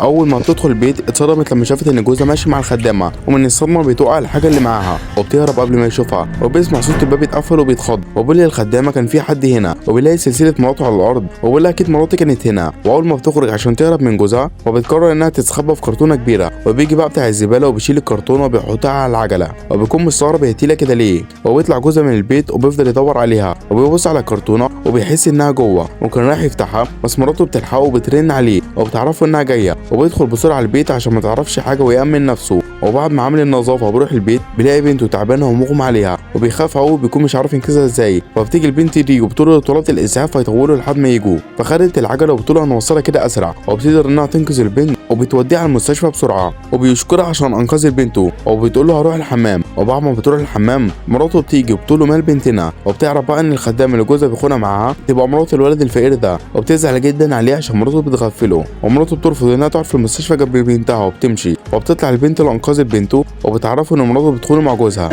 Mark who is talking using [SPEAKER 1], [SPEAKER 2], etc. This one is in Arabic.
[SPEAKER 1] اول ما بتدخل البيت اتصدمت لما شافت ان جوزها ماشي مع الخدامه، ومن الصدمه بتوقع الحاجه اللي معاها وبتهرب قبل ما يشوفها، وبيسمع صوت الباب يتقفل وبيتخض، وبيقول للخدامه كان في حد هنا، وبيلاقي سلسله مراته على الارض، وبيقول لها اكيد مراتي كانت هنا. واول ما بتخرج عشان تهرب من جوزها وبتقرر انها تتخبى في كرتونه كبيره، وبيجي بقى بتاع الزباله وبيشيل الكرتونه وبيحطها على العجله، وبيكون مستغرب هي تقيله كده ليه، وبيطلع جوزها من البيت وبيفضل يدور عليها، وبيبص على الكرتونه وبيحس انها جوه، وكان رايح يفتحها بس مراته بتلحقه وبترن عليه وبتعرفه انها جايه، وبيدخل بسرعه البيت عشان ما تعرفش حاجه ويأمن نفسه. وبعد ما عمل النظافه وبيروح البيت بيلاقي بنته تعبانه ومغمى عليها، وبيخاف قوي بيكون مش عارف ينقذها ازاي، فبتيجي البنت دي وبتقول لطلبات الاسعاف فيطولوا لحد ما يجوا، فخدت العجله وبتقول هنوصلها كده اسرع، وبتقدر انها تنقذ البنت وبتوديها على المستشفى بسرعه، وبيشكرها عشان انقذت بنته، وبتقول له هروح الحمام. وبعد ما بتروح الحمام مراته بتيجي وبتقول له مال بنتنا، وبتعرف بقى ان الخدامه اللي جوزها بيخونها معاها تبقى مرات الولد الفقير ده، وبتزعل جدا عليه عشان مراته بتغفله، ومراته بترفض انها تقعد في المستشفى جنب بنتها وبتمشي، وبتطلع البنت لانقاذت بنته وبتعرفه ان مراته بتخونه مع جوزها.